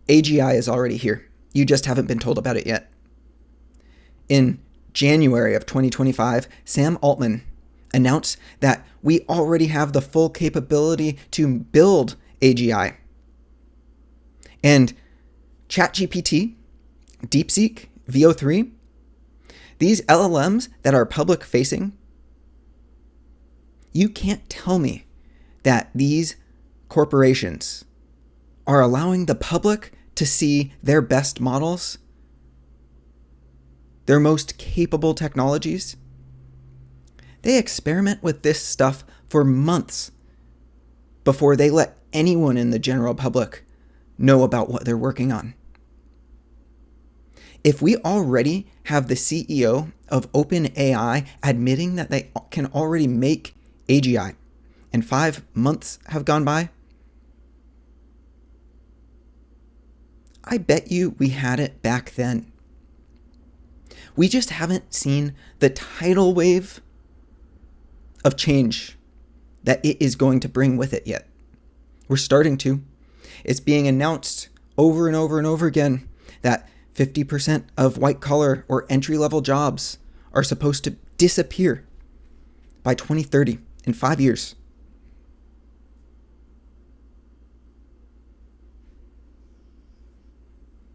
AGI is already here. You just haven't been told about it yet. In January of 2025, Sam Altman announced that we already have the full capability to build AGI. And ChatGPT, DeepSeek, VO3, these LLMs that are public facing, you can't tell me that these corporations are allowing the public to see their best models, their most capable technologies. They experiment with this stuff for months before they let anyone in the general public know about what they're working on. If we already have the CEO of OpenAI admitting that they can already make AGI, and 5 months have gone by, I bet you we had it back then. We just haven't seen the tidal wave of change that it is going to bring with it yet. We're starting to. It's being announced over and over and over again that 50% of white-collar or entry-level jobs are supposed to disappear by 2030, in 5 years.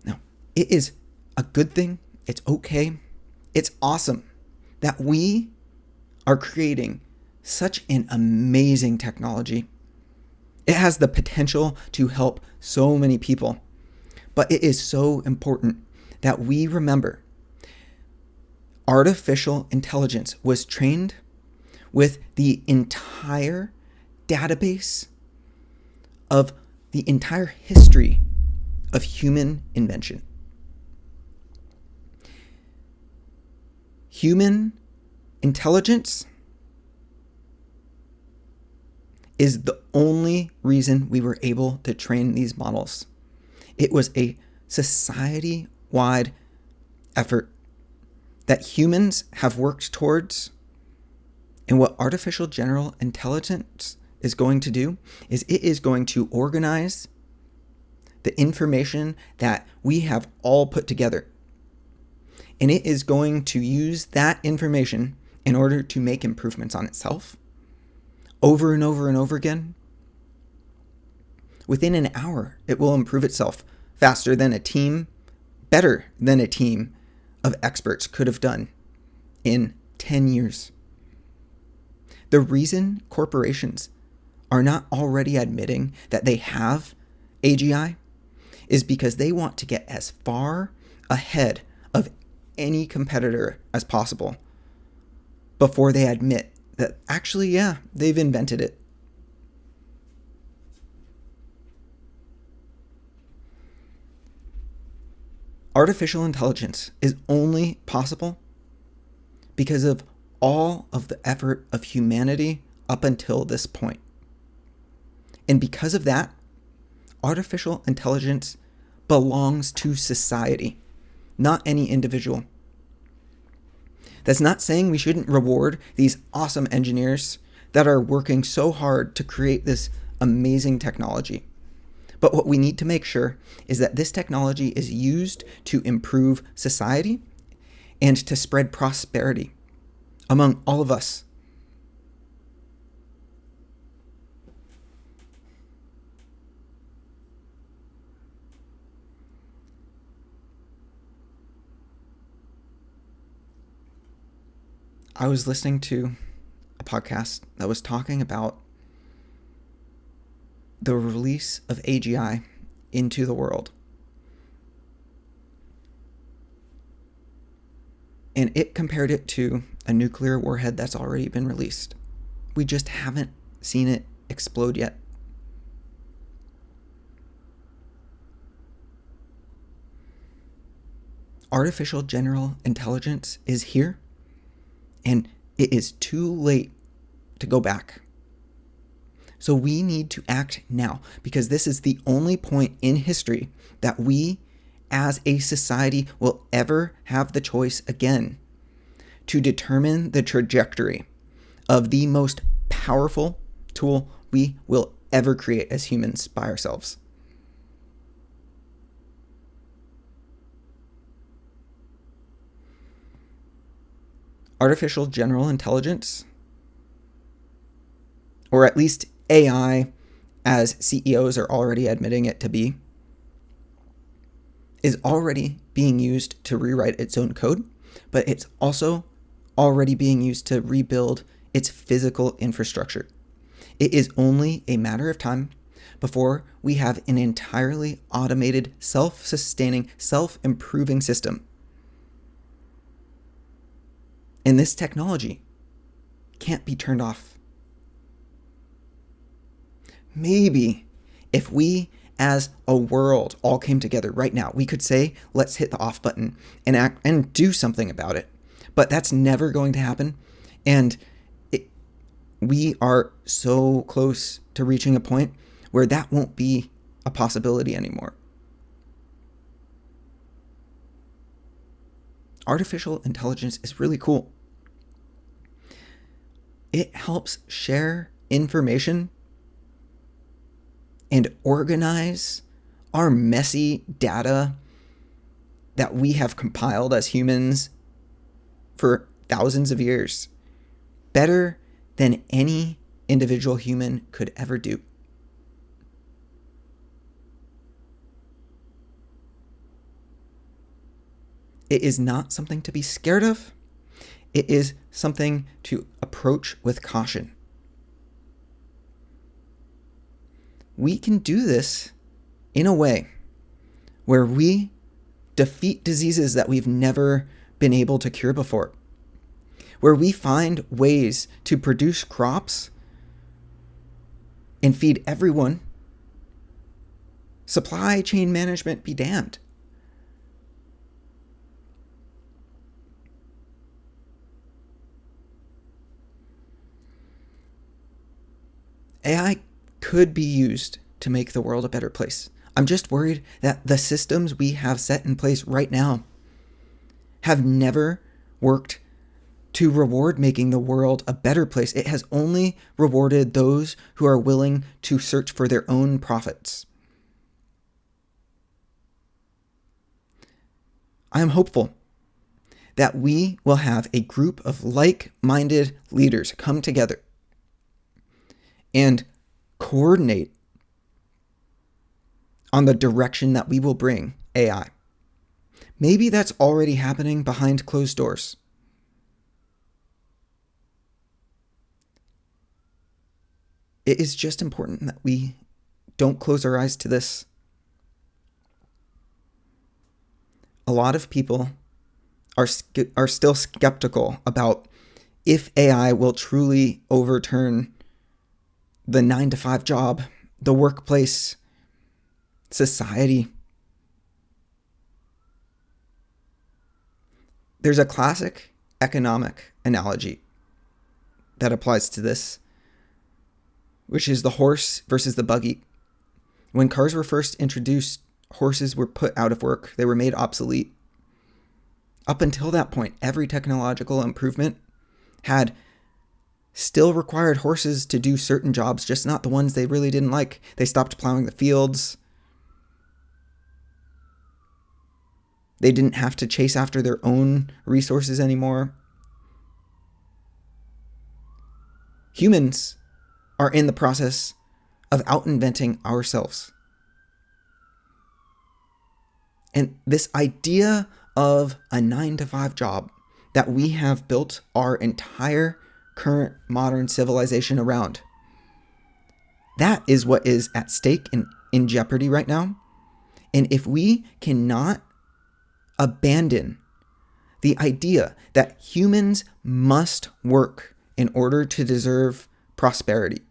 Now, it is a good thing. It's okay. It's awesome that we are creating such an amazing technology. It has the potential to help so many people. But it is so important that we remember artificial intelligence was trained with the entire database of the entire history of human invention. Human intelligence is the only reason we were able to train these models. It was a society-wide effort that humans have worked towards. And what artificial general intelligence is going to do is it is going to organize the information that we have all put together. And it is going to use that information in order to make improvements on itself over and over and over again. Within an hour, it will improve itself faster than a team, better than a team of experts could have done in 10 years. The reason corporations are not already admitting that they have AGI is because they want to get as far ahead of any competitor as possible before they admit that actually, yeah, they've invented it. Artificial intelligence is only possible because of all of the effort of humanity up until this point. And because of that, artificial intelligence belongs to society, not any individual. That's not saying we shouldn't reward these awesome engineers that are working so hard to create this amazing technology. But what we need to make sure is that this technology is used to improve society and to spread prosperity among all of us. I was listening to a podcast that was talking about the release of AGI into the world. And it compared it to a nuclear warhead that's already been released. We just haven't seen it explode yet. Artificial general intelligence is here, and it is too late to go back. So we need to act now, because this is the only point in history that we as a society will ever have the choice again to determine the trajectory of the most powerful tool we will ever create as humans by ourselves. artificial general intelligence, or at least AI, as CEOs are already admitting it to be, is already being used to rewrite its own code, but it's also already being used to rebuild its physical infrastructure. It is only a matter of time before we have an entirely automated, self-sustaining, self-improving system. And this technology can't be turned off. Maybe if we as a world all came together right now, we could say, let's hit the off button and act and do something about it. But that's never going to happen. And we are so close to reaching a point where that won't be a possibility anymore. Artificial intelligence is really cool. It helps share information and organize our messy data that we have compiled as humans for thousands of years better than any individual human could ever do. It is not something to be scared of. It is something to approach with caution. We can do this in a way where we defeat diseases that we've never been able to cure before, where we find ways to produce crops and feed everyone. Supply chain management be damned. AI could be used to make the world a better place. I'm just worried that the systems we have set in place right now have never worked to reward making the world a better place. It has only rewarded those who are willing to search for their own profits. I am hopeful that we will have a group of like-minded leaders come together and coordinate on the direction that we will bring AI. Maybe that's already happening behind closed doors. It is just important that we don't close our eyes to this. A lot of people are still skeptical about if AI will truly overturn the 9-to-5 job, the workplace, society. There's a classic economic analogy that applies to this, which is the horse versus the buggy. When cars were first introduced, horses were put out of work. They were made obsolete. Up until that point, every technological improvement had still required horses to do certain jobs, just not the ones they really didn't like. They stopped plowing the fields. They didn't have to chase after their own resources anymore. Humans are in the process of out-inventing ourselves. And this idea of a 9-to-5 job that we have built our entire current modern civilization around, that is what is at stake and in jeopardy right now. And if we cannot abandon the idea that humans must work in order to deserve prosperity,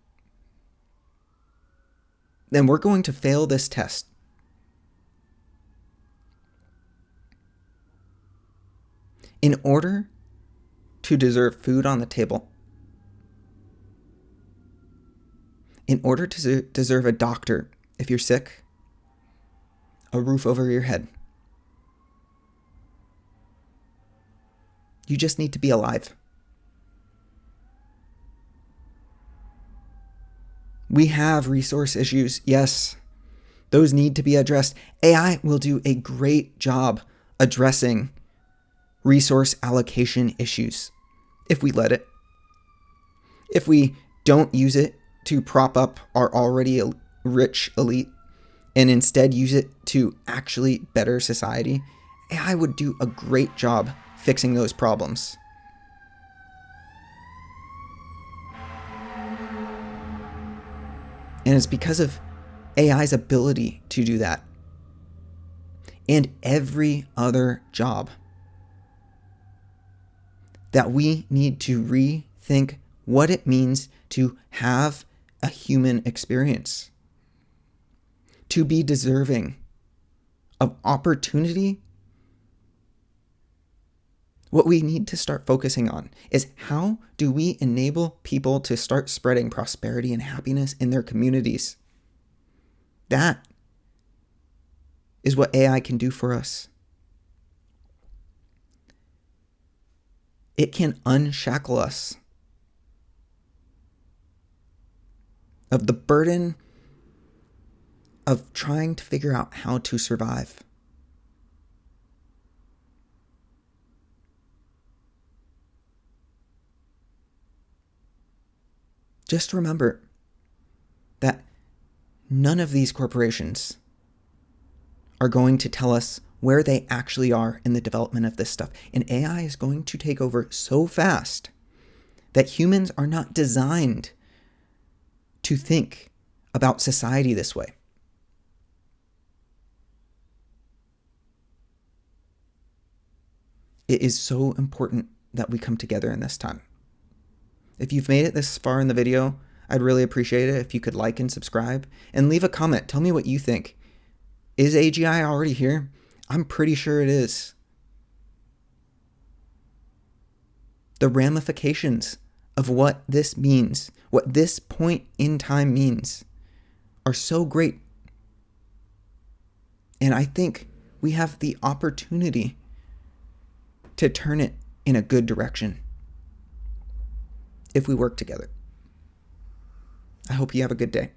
then we're going to fail this test. In order to deserve food on the table, in order to deserve a doctor if you're sick, a roof over your head, you just need to be alive. We have resource issues, yes. Those need to be addressed. AI will do a great job addressing resource allocation issues. if we let it. If we don't use it to prop up our already rich elite and instead use it to actually better society, AI would do a great job fixing those problems. And it's because of AI's ability to do that and every other job that we need to rethink what it means to have a human experience, to be deserving of opportunity. What we need to start focusing on is how do we enable people to start spreading prosperity and happiness in their communities? That is what AI can do for us. It can unshackle us of the burden of trying to figure out how to survive. Just remember that none of these corporations are going to tell us where they actually are in the development of this stuff. And AI is going to take over so fast that humans are not designed to think about society this way. It is so important that we come together in this time. If you've made it this far in the video, I'd really appreciate it if you could like and subscribe and leave a comment. Tell me what you think. Is AGI already here? I'm pretty sure it is. The ramifications of what this means, what this point in time means, are so great. And I think we have the opportunity to turn it in a good direction if we work together. I hope you have a good day.